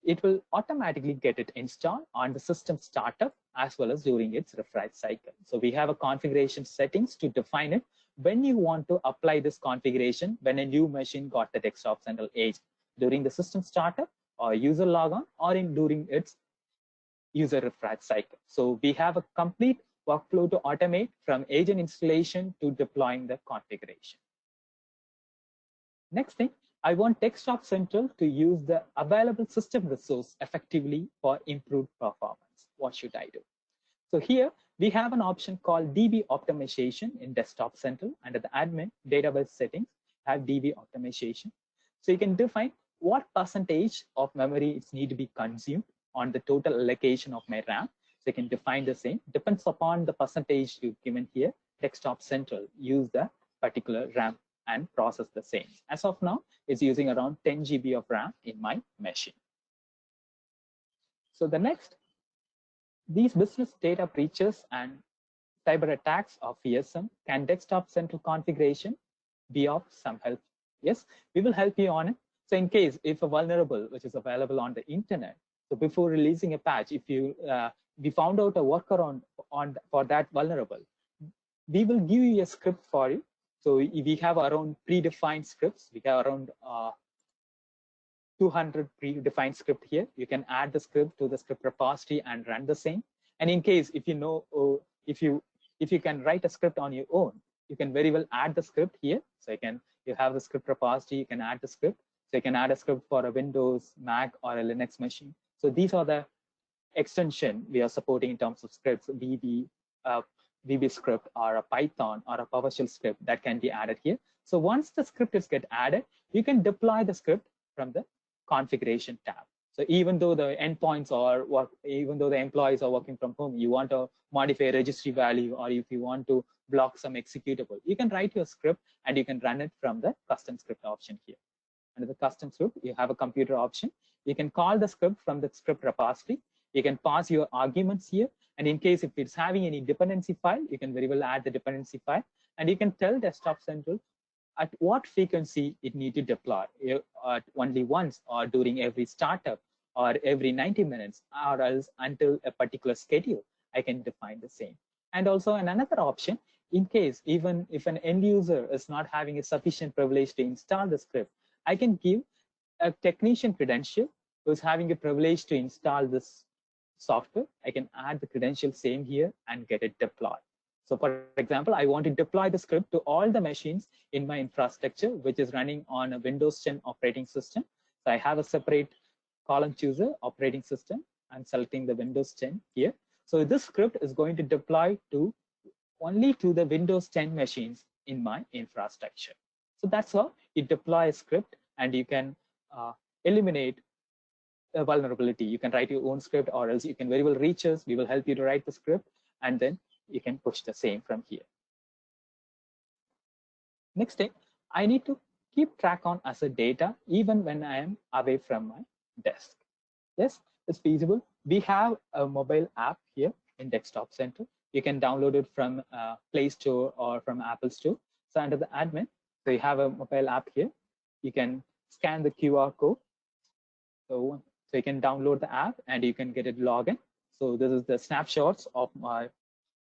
it will automatically get it installed on the system startup as well as during its refresh cycle. So we have a configuration settings to define it when you want to apply this configuration when a new machine got the Desktop Central agent during the system startup or user logon or during its user refresh cycle. So we have a complete workflow to automate from agent installation to deploying the configuration. Next thing, I want Desktop Central to use the available system resource effectively for improved performance. What should I do? So here we have an option called DB optimization in Desktop Central. Under the admin database settings, have DB optimization. So you can define what percentage of memory is need to be consumed on the total allocation of my RAM. So you can define the same. Depends upon the percentage you've given here. Desktop Central use the particular RAM and process the same. As of now, it's using around 10 GB of RAM in my machine. So the next, these business data breaches and cyber attacks of ESM, can Desktop Central configuration be of some help? Yes, we will help you on it. So in case if a vulnerable which is available on the internet, so before releasing a patch, if you we found out a workaround for that vulnerable, we will give you a script for you. So we have around predefined scripts. We have around 200 predefined script here. You can add the script to the script repository and run the same. And in case if you know, if you can write a script on your own, you can very well add the script here. So you have the script repository, you can add the script. So you can add a script for a Windows, Mac, or a Linux machine. So these are the extension we are supporting in terms of scripts, VB script or a Python or a PowerShell script that can be added here. So once the script is get added, you can deploy the script from the configuration tab. So even though the endpoints even though the employees are working from home, you want to modify a registry value, or if you want to block some executable, you can write your script and you can run it from the custom script option here. Under the custom script, you have a computer option. You can call the script from the script repository. You can pass your arguments here. And in case if it's having any dependency file, you can very well add the dependency file. And you can tell Desktop Central at what frequency it need to deploy, only once or during every startup or every 90 minutes, or else until a particular schedule. I can define the same. And also another option, in case even if an end user is not having a sufficient privilege to install the script, I can give a technician credential who's having a privilege to install this software, I can add the credential same here and get it deployed. So for example, I want to deploy the script to all the machines in my infrastructure, which is running on a Windows 10 operating system. So I have a separate column chooser operating system. I'm selecting the Windows 10 here. So this script is going to deploy to only to the Windows 10 machines in my infrastructure. So that's how you deploy a script, and you can eliminate a vulnerability. You can write your own script, or else you can very well reach us. We will help you to write the script, and then you can push the same from here. Next thing, I need to keep track on asset data even when I am away from my desk. Yes, it's feasible. We have a mobile app here in Desktop Center. You can download it from Play Store or from Apple Store. So under the admin, so you have a mobile app here. You can scan the QR code. So you can download the app and you can get it login. So this is the snapshots of my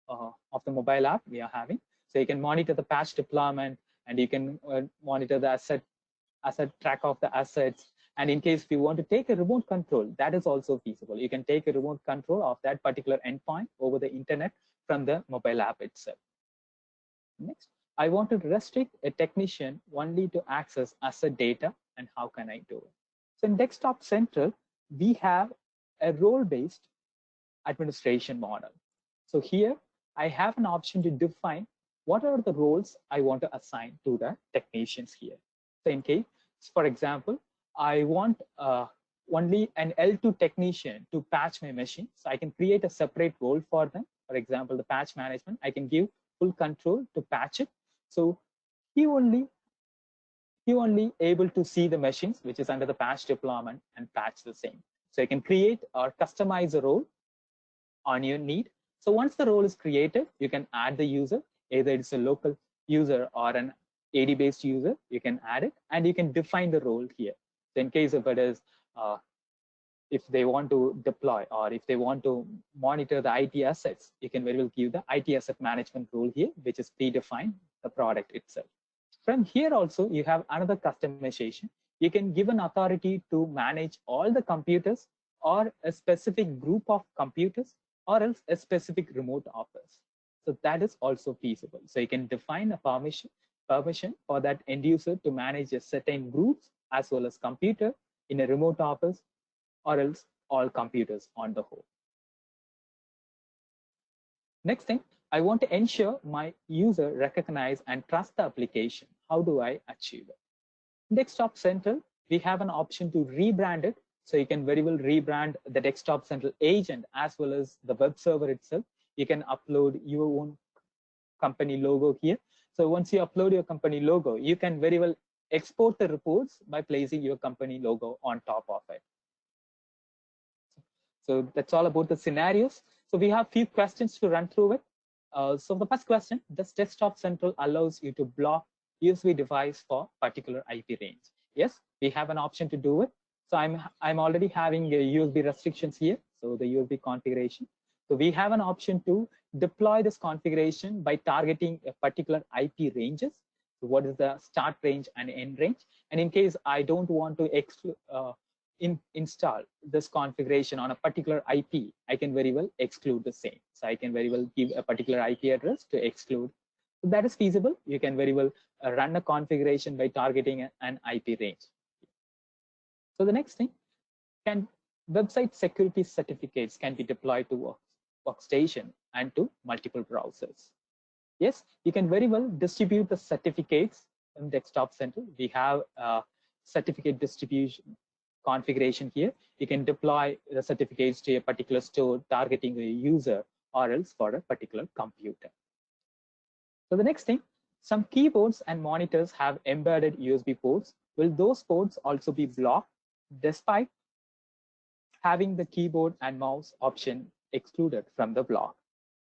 of the mobile app we are having. So you can monitor the patch deployment, and you can monitor the asset track of the assets. And in case if you want to take a remote control, that is also feasible. You can take a remote control of that particular endpoint over the internet from the mobile app itself. Next, I want to restrict a technician only to access asset data, and how can I do it? So in Desktop Central, we have a role-based administration model. So here I have an option to define what are the roles I want to assign to the technicians here. So in case, for example, I want only an L2 technician to patch my machine. So I can create a separate role for them. For example, the patch management, I can give full control to patch it. So he only able to see the machines which is under the patch deployment and patch the same. So you can create or customize a role on your need. So once the role is created, you can add the user, either it's a local user or an AD-based user, you can add it, and you can define the role here. So in case if it is, if they want to deploy or if they want to monitor the IT assets, you can very well give the IT asset management role here, which is predefined the product itself. From here also, you have another customization. You can give an authority to manage all the computers or a specific group of computers, or else a specific remote office. So that is also feasible. So you can define a permission for that end user to manage a certain groups as well as computer in a remote office, or else all computers on the whole. Next thing, I want to ensure my user recognize and trust the application. How do I achieve it? Desktop Central, we have an option to rebrand it. So you can very well rebrand the Desktop Central agent as well as the web server itself. You can upload your own company logo here. So once you upload your company logo, you can very well export the reports by placing your company logo on top of it. So that's all about the scenarios. So we have few questions to run through it. So the first question, does Desktop Central allows you to block USB device for particular IP range? Yes, we have an option to do it. So I'm already having USB restrictions here. So the USB configuration. So we have an option to deploy this configuration by targeting a particular IP ranges. So what is the start range and end range? And in case I don't want to install this configuration on a particular IP, I can very well exclude the same. So I can very well give a particular IP address to exclude. So that is feasible. You can very well run a configuration by targeting an IP range. So the next thing, can website security certificates can be deployed to workstation and to multiple browsers? Yes, you can very well distribute the certificates in Desktop Center. We have certificate distribution configuration here. You can deploy the certificates to a particular store targeting a user, or else for a particular computer. So the next thing, some keyboards and monitors have embedded USB ports. Will those ports also be blocked despite having the keyboard and mouse option excluded from the block?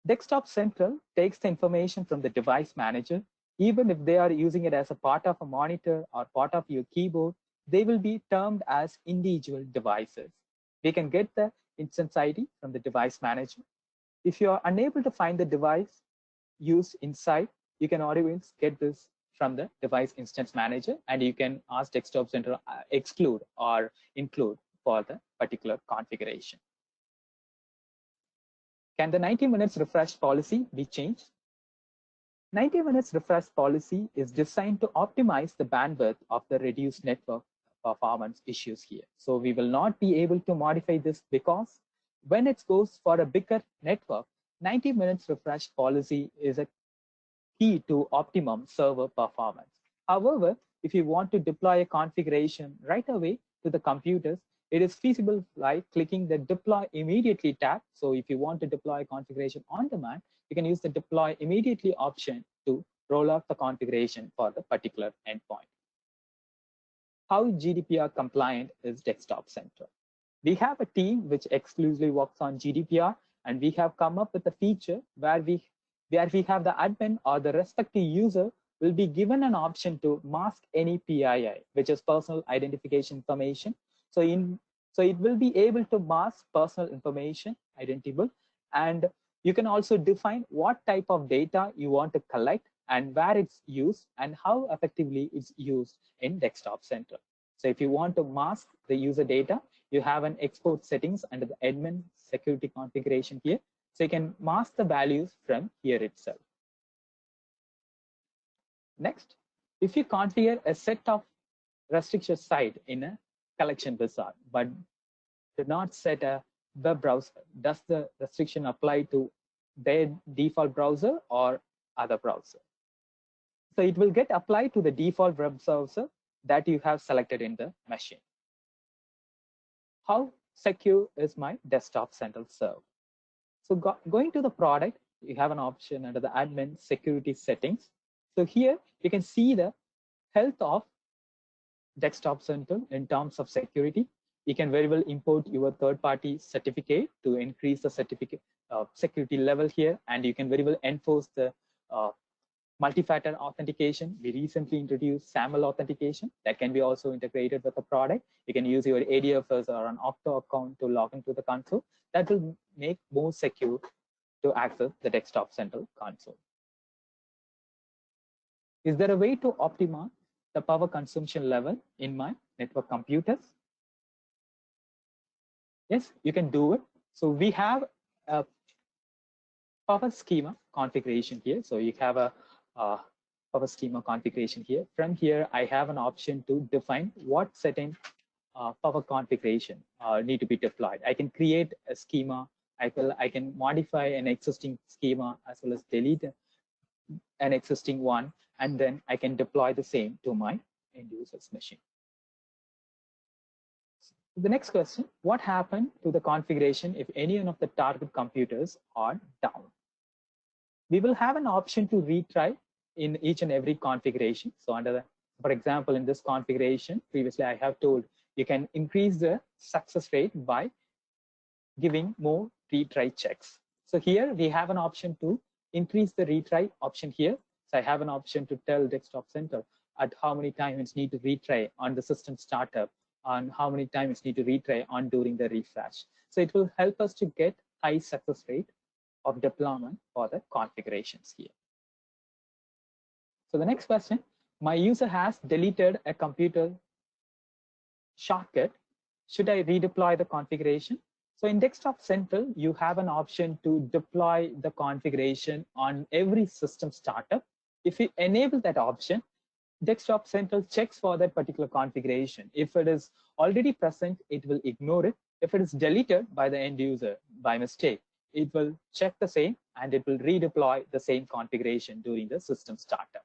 Desktop Central takes the information from the device manager. Even if they are using it as a part of a monitor or part of your keyboard, they will be termed as individual devices. We can get the instance ID from the device manager. If you are unable to find the device used inside, you can always get this from the device instance manager, and you can ask Desktop Center exclude or include for the particular configuration. Can the 90 minutes refresh policy be changed? 90 minutes refresh policy is designed to optimize the bandwidth of the reduced network performance issues here. So we will not be able to modify this because when it goes for a bigger network, 90 minutes refresh policy is a key to optimum server performance. However, if you want to deploy a configuration right away to the computers, it is feasible by clicking the deploy immediately tab. So if you want to deploy a configuration on demand, you can use the deploy immediately option to roll out the configuration for the particular endpoint. How GDPR compliant is Desktop Center? We have a team which exclusively works on GDPR, and we have come up with a feature where we have the admin or the respective user will be given an option to mask any PII, which is personal identification information. So it will be able to mask personal information identifiable, and you can also define what type of data you want to collect and where it's used and how effectively it's used in Desktop Center. So if you want to mask the user data, you have an export settings under the admin security configuration here. So you can mask the values from here itself. Next, if you configure a set of restriction site in a collection wizard, but do not set a web browser, does the restriction apply to their default browser or other browser? So it will get applied to the default web browser that you have selected in the machine. How secure is my Desktop Center server? So going to the product, you have an option under the admin security settings. So here you can see the health of Desktop Center in terms of security. You can very well import your third-party certificate to increase the certificate security level here, and you can very well enforce the multi-factor authentication. We recently introduced SAML authentication that can be also integrated with the product. You can use your ADFS or an Okta account to log into the console. That will make more secure to access the Desktop Center console. Is there a way to optimize the power consumption level in my network computers? Yes, you can do it. So we have a power schema configuration here. So you have a power schema configuration here. From here, I have an option to define what setting power configuration need to be deployed. I can create a schema. I can modify an existing schema as well as delete an existing one, and then I can deploy the same to my end user's machine. The next question, what happened to the configuration if any one of the target computers are down? We will have an option to retry in each and every configuration. So under the, for example, in this configuration, previously I have told you can increase the success rate by giving more retry checks. So here we have an option to increase the retry option here. So I have an option to tell Desktop Center at how many times it need to retry on the system startup, on how many times it need to retry on during the refresh. So it will help us to get high success rate of deployment for the configurations here. So the next question, my user has deleted a computer shortcut. Should I redeploy the configuration? So in Desktop Central, you have an option to deploy the configuration on every system startup. If you enable that option, Desktop Central checks for that particular configuration. If it is already present, it will ignore it. If it is deleted by the end user by mistake, it will check the same and it will redeploy the same configuration during the system startup.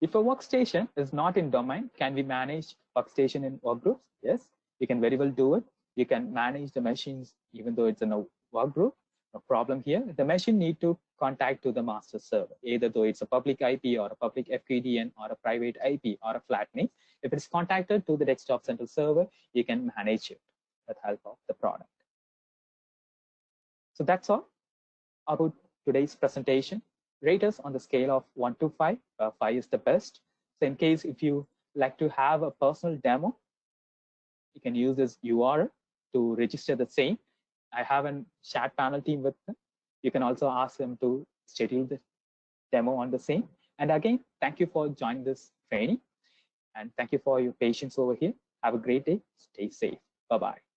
If a workstation is not in domain, can we manage workstation in workgroups? Yes, you can very well do it. You can manage the machines even though it's in a workgroup. No problem here. The machine need to contact to the master server, either though it's a public IP or a public FQDN or a private IP or a flat name. If it's contacted to the Desktop Central server, you can manage it with help of the product. So that's all about today's presentation. Rate us on the scale of 1 to 5. 5 is the best. So in case if you like to have a personal demo, you can use this URL to register the same. I have a chat panel team with them. You can also ask them to schedule the demo on the same. And again, thank you for joining this training. And thank you for your patience over here. Have a great day. Stay safe. Bye-bye.